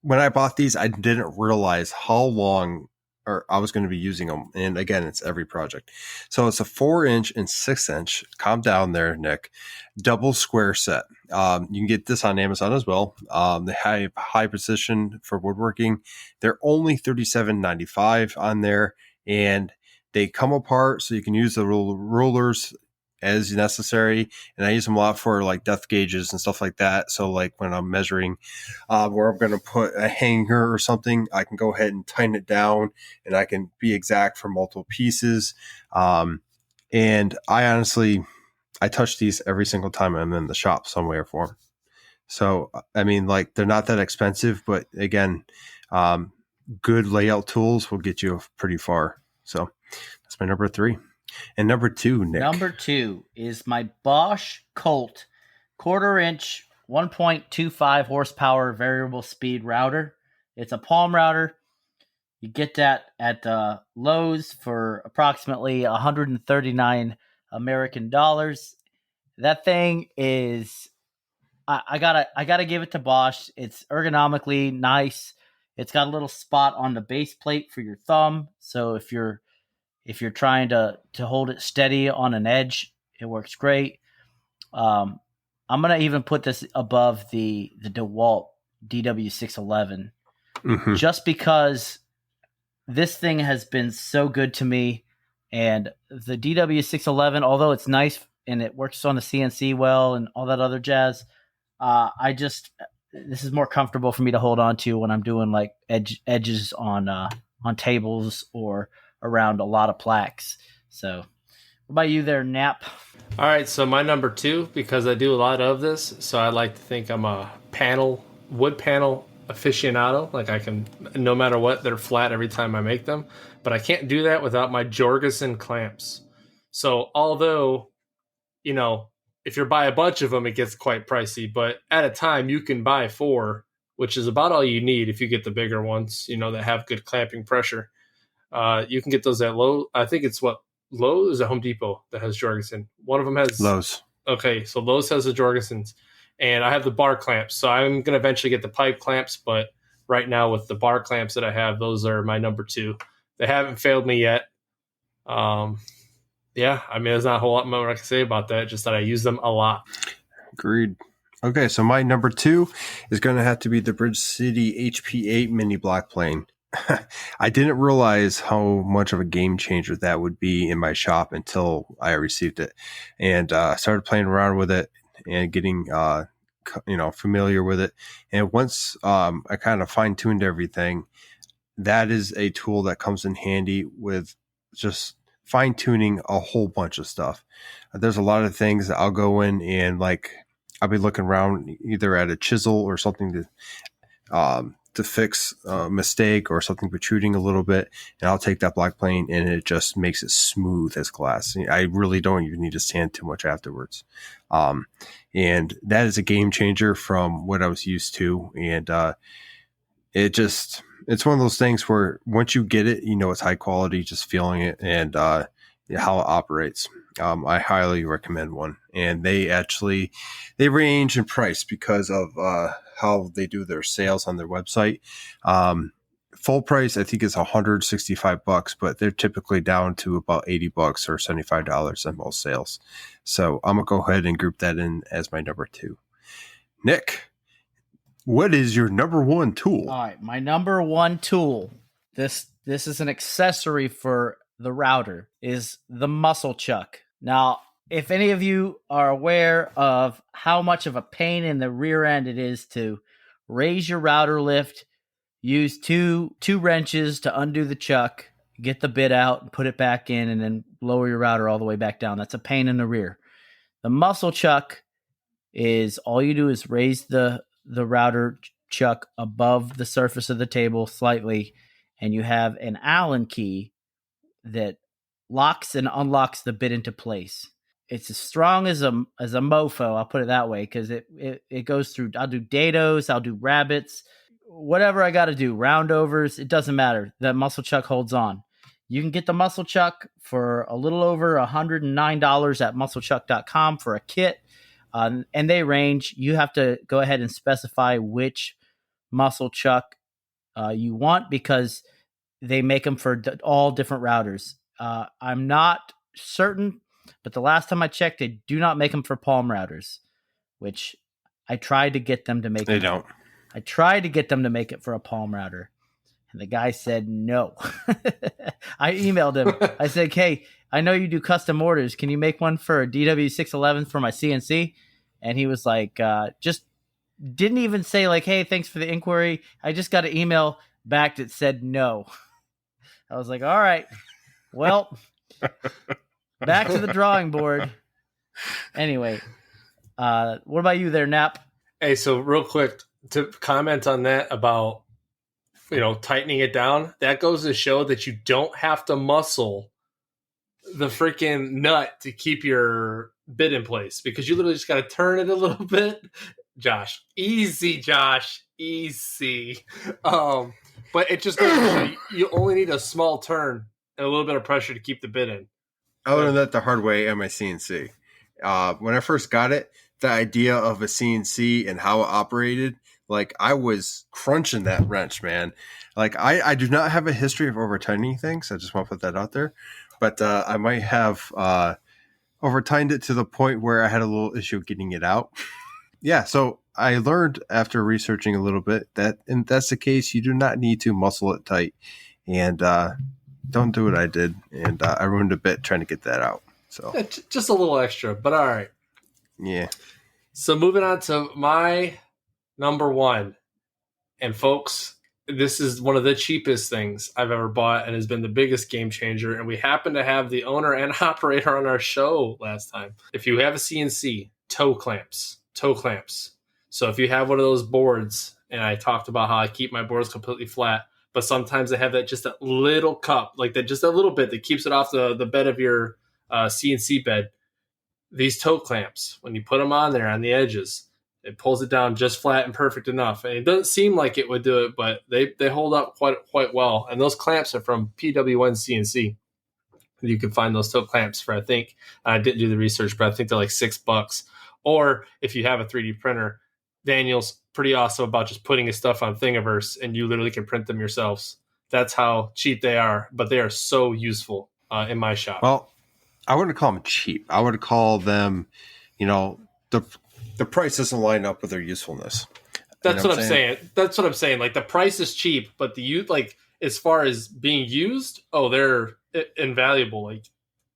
When I bought these, I didn't realize how long I was going to be using them. And again, it's every project. So it's a 4-inch and 6-inch. Calm down there, Nick. Double square set. You can get this on Amazon as well. They have high precision for woodworking. They're only $37.95 on there, and they come apart so you can use the rulers as necessary. And I use them a lot for like depth gauges and stuff like that. So like when I'm measuring where I'm going to put a hanger or something, I can go ahead and tighten it down and I can be exact for multiple pieces. And I touch these every single time I'm in the shop some way or form. So, I mean, like they're not that expensive, but again, good layout tools will get you pretty far. So that's my number 3. And number 2, Nick. Number 2 is my Bosch Colt 1/4-inch, 1.25 horsepower variable speed router. It's a palm router. You get that at Lowe's for approximately 139 American dollars. That thing is, I gotta give it to Bosch. It's ergonomically nice. It's got a little spot on the base plate for your thumb. So if you're trying to hold it steady on an edge, it works great. I'm going to even put this above the DeWalt DW611 just because this thing has been so good to me. And the DW611, although it's nice and it works on the CNC well and all that other jazz, this is more comfortable for me to hold on to when I'm doing like edges on tables or around a lot of plaques. So what about you there, Nap? All right, so my number 2, because I do a lot of this, so I like to think I'm a wood panel aficionado. Like I can, no matter what, they're flat every time I make them. But I can't do that without my Jorgensen clamps. So although, if you buy a bunch of them, it gets quite pricey. But at a time, you can buy 4, which is about all you need if you get the bigger ones, that have good clamping pressure. You can get those at Lowe's. I think it's Lowe's or Home Depot that has Jorgensen. One of them has Lowe's. Okay, so Lowe's has the Jorgensens, and I have the bar clamps. So I'm going to eventually get the pipe clamps, but right now with the bar clamps that I have, those are my number 2. They haven't failed me yet. Yeah, I mean, there's not a whole lot more I can say about that, just that I use them a lot. Agreed. Okay, so my number 2 is going to have to be the Bridgecity HP8 mini block plane. I didn't realize how much of a game changer that would be in my shop until I received it, and started playing around with it and getting familiar with it. And once I kind of fine-tuned everything, that is a tool that comes in handy with just fine-tuning a whole bunch of stuff. There's a lot of things that I'll go in and I'll be looking around either at a chisel or something to fix a mistake or something protruding a little bit, and I'll take that block plane and it just makes it smooth as glass. I really don't even need to sand too much afterwards. And that is a game changer from what I was used to. And it's one of those things where once you get it, it's high quality, just feeling it and how it operates. I highly recommend one. And they range in price because of how they do their sales on their website. Full price, I think, is $165, but they're typically down to about $80 or $75 on most sales. So I'm gonna go ahead and group that in as my number 2. Nick, what is your number 1 tool? All right, my number 1 tool. This is an accessory for the router. Is the Musclechuck. Now, if any of you are aware of how much of a pain in the rear end it is to raise your router lift, use two wrenches to undo the chuck, get the bit out, and put it back in, and then lower your router all the way back down. That's a pain in the rear. The Musclechuck is all you do is raise the router chuck above the surface of the table slightly, and you have an Allen key that locks and unlocks the bit into place. It's as strong as a mofo, I'll put it that way, because it goes through. I'll do dados, I'll do rabbits, whatever I got to do, roundovers, it doesn't matter. That Musclechuck holds on. You can get the Musclechuck for a little over $109 at musclechuck.com for a kit. And they range. You have to go ahead and specify which Musclechuck you want, because they make them for all different routers. I'm not certain, but the last time I checked, they do not make them for palm routers, which I tried to get them to make. They don't. I tried to get them to make it for a palm router, and the guy said no. I emailed him. I said, "Hey, I know you do custom orders. Can you make one for a DW611 for my CNC?" And he was like, just didn't even say like, "Hey, thanks for the inquiry." I just got an email back that said no. I was like, all right, well, back to the drawing board. Anyway, what about you there, Nap? Hey, so real quick to comment on that about, tightening it down, that goes to show that you don't have to muscle the freaking nut to keep your bit in place, because you literally just got to turn it a little bit. Josh, easy. But it just goes to show you only need a small turn and a little bit of pressure to keep the bit in. I learned that the hard way at my CNC. When I first got it, the idea of a CNC and how it operated, like I was crunching that wrench, man. Like I do not have a history of over tightening things. I just want to put that out there. But I might have over tightened it to the point where I had a little issue getting it out. Yeah, so I learned after researching a little bit that if that's the case, you do not need to muscle it tight. And don't do what I did. And I ruined a bit trying to get that out. So Yeah, just a little extra, but all right. Yeah. So moving on to my number one. And folks, this is one of the cheapest things I've ever bought and has been the biggest game changer. And we happen to have the owner and operator on our show last time. If you have a CNC, toe clamps. So if you have one of those boards, and I talked about how I keep my boards completely flat, but sometimes I have that just a little cup, like that, just a little bit that keeps it off the bed of your CNC bed. These toe clamps, when you put them on there on the edges, it pulls it down just flat and perfect enough. And it doesn't seem like it would do it, but they hold up quite well. And those clamps are from Pwncnc. CNC. You can find those toe clamps for, I think, I didn't do the research, but I think they're like $6. Or if you have a 3D printer, Daniel's pretty awesome about just putting his stuff on Thingiverse, and you literally can print them yourselves. That's how cheap they are, but they are so useful in my shop. Well, I wouldn't call them cheap. I would call them, the price doesn't line up with their usefulness. That's what I'm saying. That's what I'm saying. Like, the price is cheap, but as far as being used, they're invaluable. Like,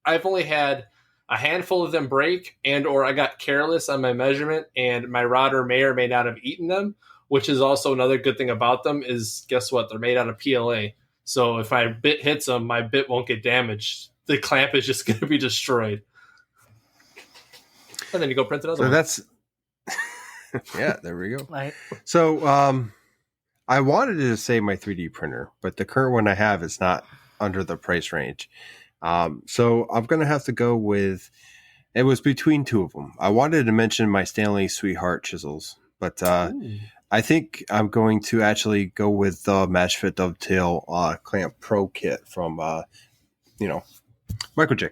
I've only had a handful of them break, or I got careless on my measurement, and my router may or may not have eaten them, which is also another good thing about them is, guess what? They're made out of PLA. So if my bit hits them, my bit won't get damaged. The clamp is just going to be destroyed. And then you go print another one. That's... yeah, there we go. Right. So I wanted to say my 3D printer, but the current one I have is not under the price range. So I'm going to have to go with, it was between two of them. I wanted to mention my STANLEY Sweetheart chisels, but I think I'm going to actually go with the Match Fit Dovetail Clamp Pro Kit from, Microjig.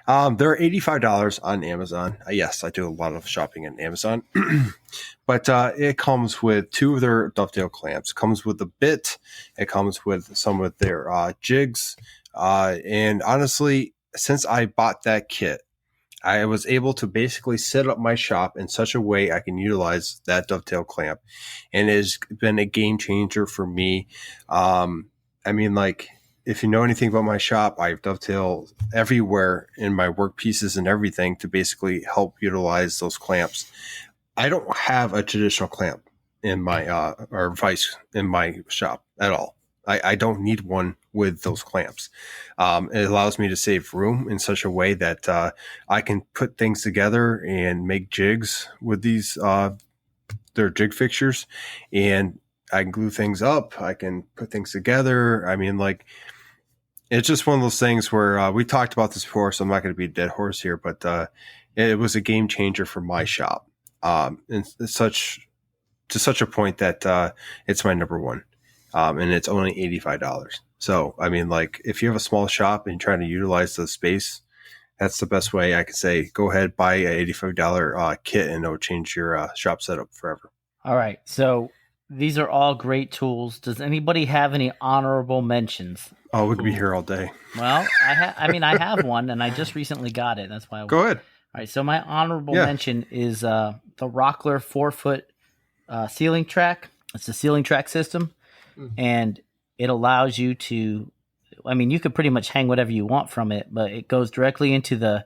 They're $85 on Amazon. Yes, I do a lot of shopping on Amazon. But it comes with two of their dovetail clamps. It comes with a bit. It comes with some of their jigs. And honestly, since I bought that kit, I was able to basically set up my shop in such a way I can utilize that dovetail clamp. And it has been a game changer for me. If you know anything about my shop, I dovetail everywhere in my work pieces and everything to basically help utilize those clamps. I don't have a traditional clamp in my or vise in my shop at all. I don't need one with those clamps. It allows me to save room in such a way that I can put things together and make jigs with these their jig fixtures, and I can glue things up. I can put things together. It's just one of those things where we talked about this before, so I'm not going to be a dead horse here, but it was a game changer for my shop. And to such a point that it's my number one, and it's only $85. So, if you have a small shop and you're trying to utilize the space, that's the best way I could say, go ahead, buy an $85 kit, and it'll change your shop setup forever. All right. So these are all great tools. Does anybody have any honorable mentions? Oh, we could be here all day. Well, I have one, and I just recently got it. That's why. Go ahead. All right. So my honorable mention is the Rockler 4-foot ceiling track. It's a ceiling track system, and it allows you to. You could pretty much hang whatever you want from it, but it goes directly into the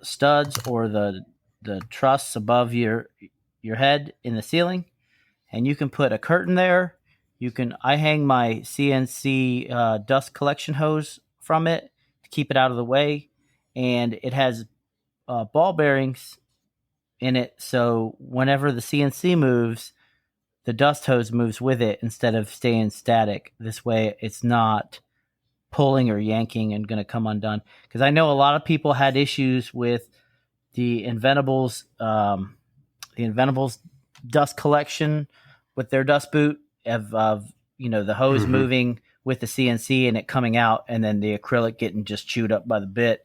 studs or the truss above your head in the ceiling, and you can put a curtain there. I hang my CNC dust collection hose from it to keep it out of the way, and it has ball bearings in it, so whenever the CNC moves, the dust hose moves with it instead of staying static. This way, it's not pulling or yanking and going to come undone. Because I know a lot of people had issues with the Inventables dust collection with their dust boot of the hose moving with the CNC and it coming out, and then the acrylic getting just chewed up by the bit,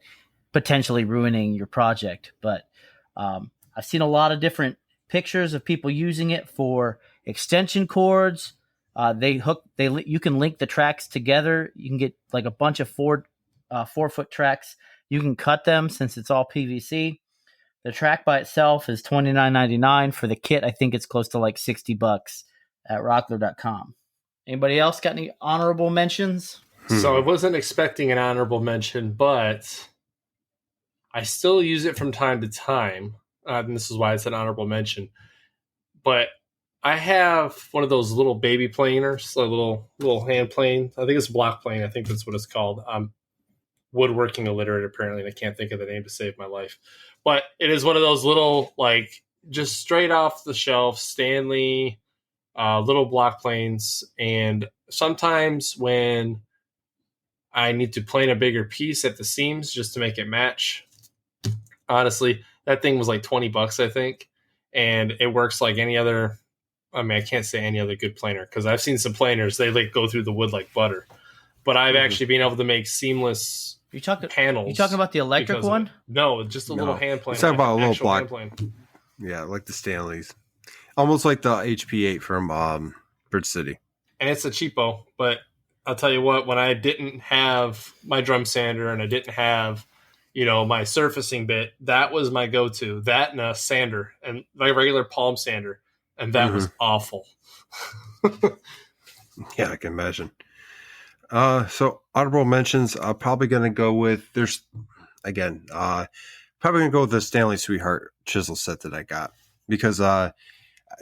potentially ruining your project. But I've seen a lot of different pictures of people using it for extension cords. You can link the tracks together. You can get like a bunch of 4-foot tracks. You can cut them since it's all PVC. The track by itself is $29.99. For the kit, I think it's close to like $60 at rockler.com. Anybody else got any honorable mentions? So I wasn't expecting an honorable mention, but I still use it from time to time. And this is why it's an honorable mention. But I have one of those little baby planers, a little hand plane. I think it's block plane. I think that's what it's called. I'm woodworking illiterate apparently, and I can't think of the name to save my life. But it is one of those little, like, just straight off the shelf STANLEY little block planes. And sometimes when I need to plane a bigger piece at the seams just to make it match, honestly, that thing was like $20, I think, and it works like any other. I mean, I can't say any other good planer because I've seen some planers, they like go through the wood like butter. But I've actually been able to make seamless panels. You talking about the electric one? No, just a little hand plane. You're talking about a little block. Yeah, like the Stanleys. Almost like the HP8 from Bridgecity. And it's a cheapo, but I'll tell you what, when I didn't have my drum sander and I didn't have, my surfacing bit, that was my go-to. That and a sander, and my regular palm sander. And that was awful. Yeah, I can imagine. So honorable mentions, I'm probably going to go with, probably going to go with the Stanley Sweetheart chisel set that I got. Because they're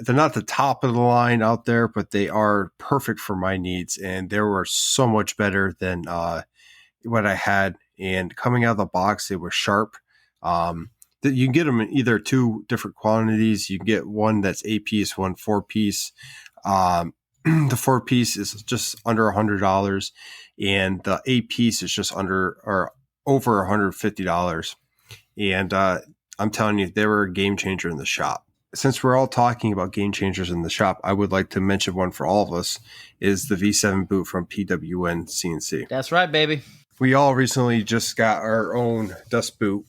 not the top of the line out there, but they are perfect for my needs. And they were so much better than what I had. And coming out of the box, they were sharp. You can get them in either two different quantities. You can get one that's 8-piece, one 4-piece. The 4-piece is just under $100, and the 8-piece is just under or over $150. And I'm telling you, they were a game changer in the shop. Since we're all talking about game changers in the shop, I would like to mention one for all of us is the V7 boot from Pwncnc. That's right, baby. We all recently just got our own dust boot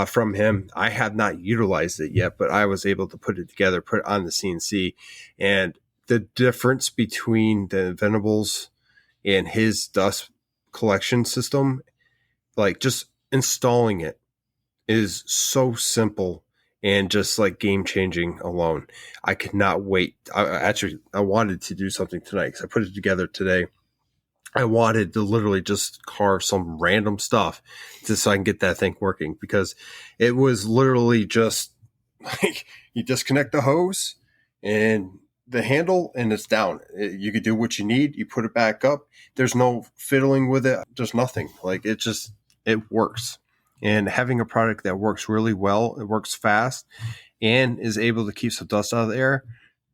from him. I have not utilized it yet, but I was able to put it together, put it on the CNC, and the difference between the Venerables and his dust collection system, like just installing it is so simple and just like game changing alone. I could not wait. I wanted to do something tonight because I put it together today. I wanted to literally just carve some random stuff just so I can get that thing working, because it was literally just like you disconnect the hose and the handle and it's down. You could do what you need. You put it back up. There's no fiddling with it. There's nothing. Like it works. And having a product that works really well, it works fast and is able to keep some dust out of the air,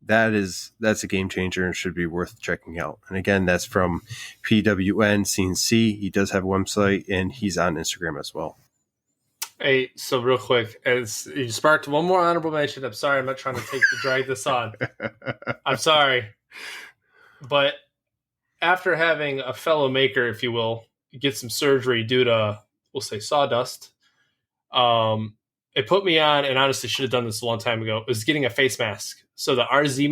that's a game changer and should be worth checking out. And again, that's from Pwncnc. He does have a website and he's on Instagram as well. Hey, so real quick, as you sparked one more honorable mention. I'm sorry, I'm not trying to drag this on. I'm sorry. But after having a fellow maker, if you will, get some surgery due to, we'll say, sawdust, it put me on, and honestly should have done this a long time ago, was getting a face mask. So the RZ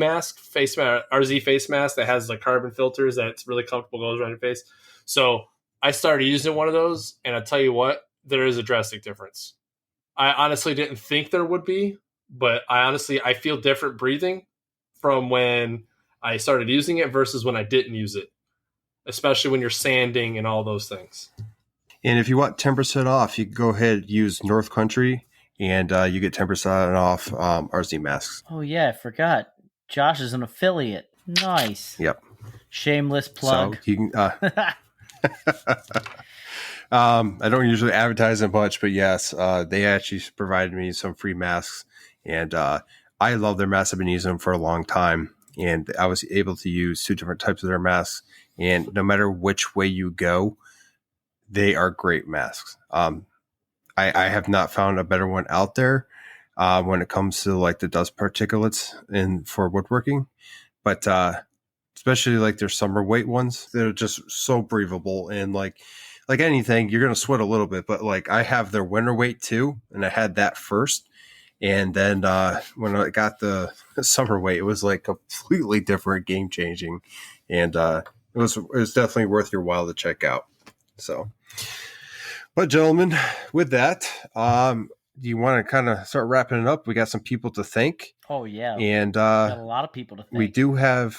face mask that has like carbon filters that's really comfortable, goes around your face. So I started using one of those, and I'll tell you what, there is a drastic difference. I honestly didn't think there would be, but I feel different breathing from when I started using it versus when I didn't use it, especially when you're sanding and all those things. And if you want 10% off, you can go ahead and use North Country, and you get 10% off RZ masks. Oh, yeah, I forgot. Josh is an affiliate. Nice. Yep. Shameless plug. So you can, I don't usually advertise it much, but yes, they actually provided me some free masks, and I love their masks. I've been using them for a long time, and I was able to use 2 different types of their masks, and no matter which way you go, they are great masks. I have not found a better one out there when it comes to like the dust particulates for woodworking, but especially like their summer weight ones, they're just so breathable, and like anything, you're going to sweat a little bit, but like I have their winter weight too, and I had that first. And then when I got the summer weight, it was like completely different, game changing. And it was definitely worth your while to check out. So, but gentlemen, with that, do you want to kind of start wrapping it up? We got some people to thank. Oh, yeah. And got a lot of people to thank. We do have,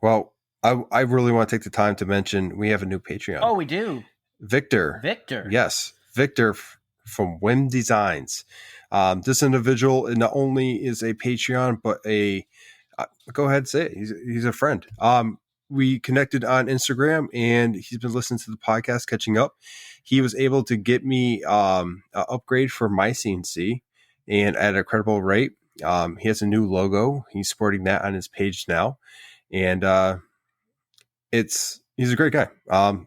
well, I really want to take the time to mention we have a new Patreon. Oh, we do. Victor. Yes. Victor from Whim Designs. This individual not only is a Patreon, but a Go ahead and say it. He's a friend. We connected on Instagram, and he's been listening to the podcast, catching up. He was able to get me an upgrade for my CNC, and at a credible rate. He has a new logo. He's sporting that on his page now, and he's a great guy.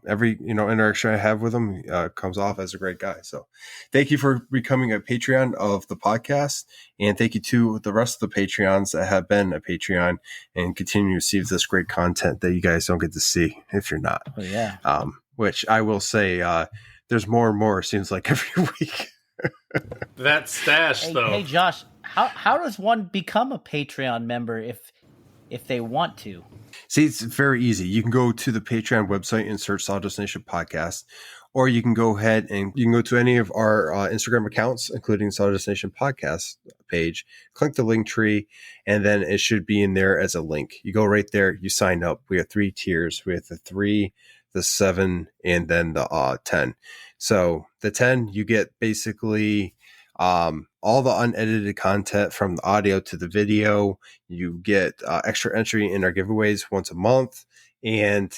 Every interaction I have with him comes off as a great guy. So thank you for becoming a Patreon of the podcast, and thank you to the rest of the Patreons that have been a Patreon and continue to receive this great content that you guys don't get to see if you're not. Oh yeah. Which I will say, there's more and more. It seems like every week. That stash, though. Hey, Josh, how does one become a Patreon member if they want to? See, it's very easy. You can go to the Patreon website and search Sawdust Nation Podcast, or you can go ahead and you can go to any of our Instagram accounts, including Sawdust Nation Podcast page, click the link tree, and then it should be in there as a link. You go right there, you sign up. We have 3 tiers. We have the 3, the 7, and then the 10. So the 10, you get basically all the unedited content from the audio to the video. You get extra entry in our giveaways once a month, and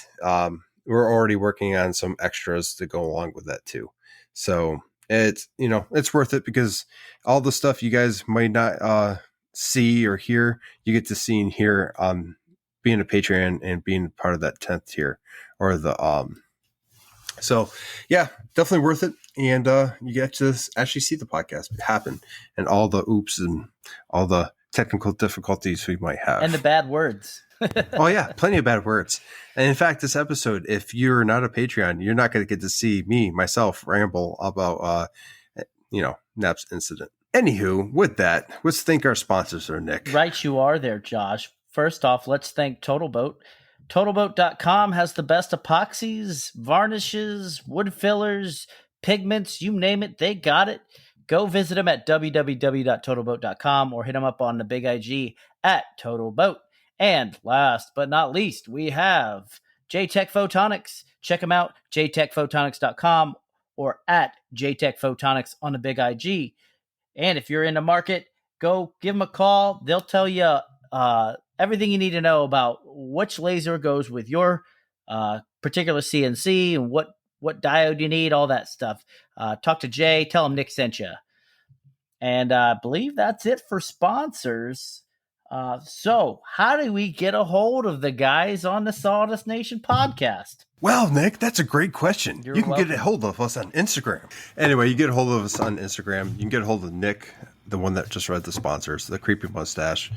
we're already working on some extras to go along with that too. So it's worth it, because all the stuff you guys might not see or hear, you get to see and hear being a Patreon and being part of that 10th tier, or the so yeah, definitely worth it. And you get to actually see the podcast happen, and all the oops and all the technical difficulties we might have. And the bad words. Oh yeah, plenty of bad words. And in fact, this episode, if you're not a Patreon, you're not going to get to see myself ramble about Nap's incident. Anywho, with that, let's thank our sponsors there, Nick. Right you are there, Josh. First off, let's thank Totalboat. Totalboat.com has the best epoxies, varnishes, wood fillers, pigments, you name it, they got it. Go visit them at www.totalboat.com or hit them up on the big IG at Totalboat. And last but not least, we have Jtechphotonics. Check them out, jtechphotonics.com or at Jtechphotonics on the big IG. And if you're in the market, go give them a call. They'll tell you everything you need to know about which laser goes with your particular CNC and what diode you need, all that stuff. Talk to Jay, tell him Nick sent you. And I believe that's it for sponsors. So how do we get a hold of the guys on the Sawdust Nation podcast? Well, Nick, that's a great question. You're you can welcome. get a hold of us on Instagram. Anyway, you get a hold of us on Instagram. You can get a hold of Nick, the one that just read the sponsors, the creepy mustache,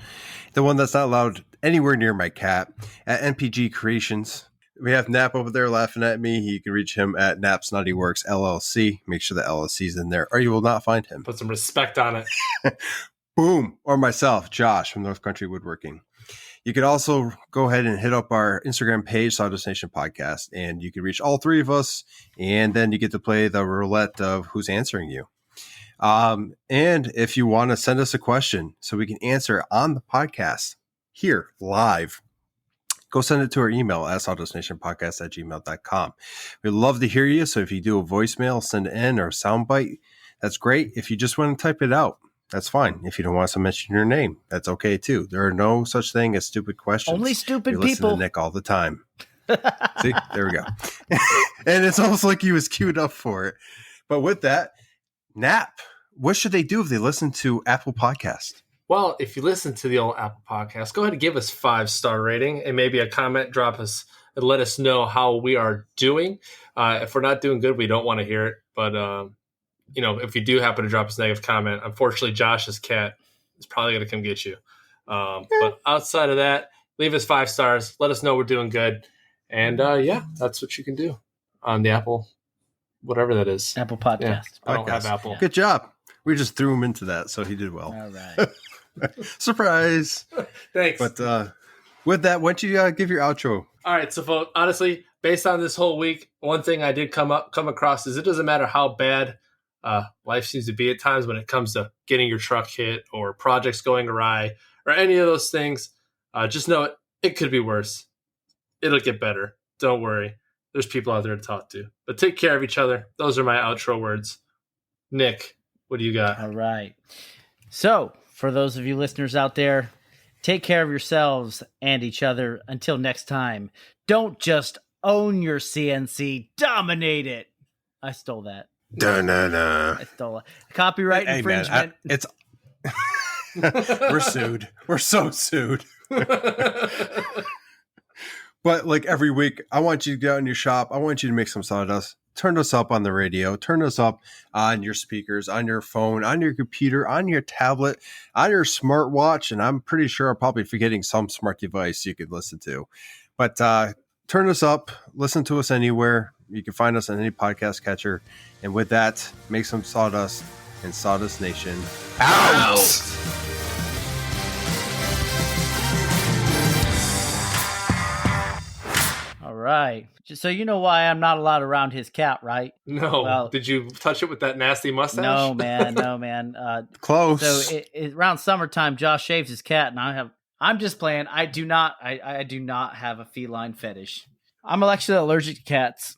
the one that's not allowed anywhere near my cat, at NPG Creations. We have Nap over there laughing at me. You can reach him at Nap's Naughty Works LLC. Make sure the LLC's in there, or you will not find him. Put some respect on it. Boom. Or myself, Josh from North Country Woodworking. You could also go ahead and hit up our Instagram page, Sawdust Nation Podcast, and you can reach all 3 of us, and then you get to play the roulette of who's answering you. And if you want to send us a question so we can answer on the podcast here live, go send it to our email at sawdustnationpodcast@gmail.com. We'd love to hear you. So if you do a voicemail, send it in, or a soundbite, that's great. If you just want to type it out, that's fine. If you don't want us to mention your name, that's okay too. There are no such thing as stupid questions. Only stupid you listen people. to Nick all the time. See, there we go. And it's almost like he was queued up for it. But with that, Nap, what should they do if they listen to Apple Podcast? Well, if you listen to the old Apple Podcast, go ahead and give us 5-star rating and maybe a comment. Drop us and let us know how we are doing. If we're not doing good, we don't want to hear it. But if you do happen to drop us a negative comment, unfortunately, Josh's cat is probably going to come get you. But outside of that, leave us 5 stars. Let us know we're doing good. And that's what you can do on the Apple, whatever that is. Apple Podcast. Yeah, I don't have Apple. Good job. We just threw him into that, so he did well. All right. Surprise. Thanks. But with that, why don't you give your outro? All right. So, folks, honestly, based on this whole week, one thing I did come across is it doesn't matter how bad life seems to be at times when it comes to getting your truck hit or projects going awry or any of those things. Just know it could be worse. It'll get better. Don't worry. There's people out there to talk to. But take care of each other. Those are my outro words. Nick, what do you got? All right. So, for those of you listeners out there, Take care of yourselves and each other. Until next time, don't just own your CNC, dominate it. I stole that. I stole it. Copyright infringement. Man, we're sued. We're so sued. But like every week, I want you to get out in your shop. I want you to make some sawdust. Turn us up on the radio. Turn us up on your speakers, on your phone, on your computer, on your tablet, on your smartwatch. And I'm pretty sure I'm probably forgetting some smart device you could listen to. But turn us up. Listen to us anywhere. You can find us on any podcast catcher. And with that, make some sawdust, and Sawdust Nation out! All right. So you know why I'm not allowed around his cat, right? No. Well, did you touch it with that nasty mustache? No, man. Close. So around summertime, Josh shaves his cat, and I'm just playing. I do not have a feline fetish. I'm actually allergic to cats.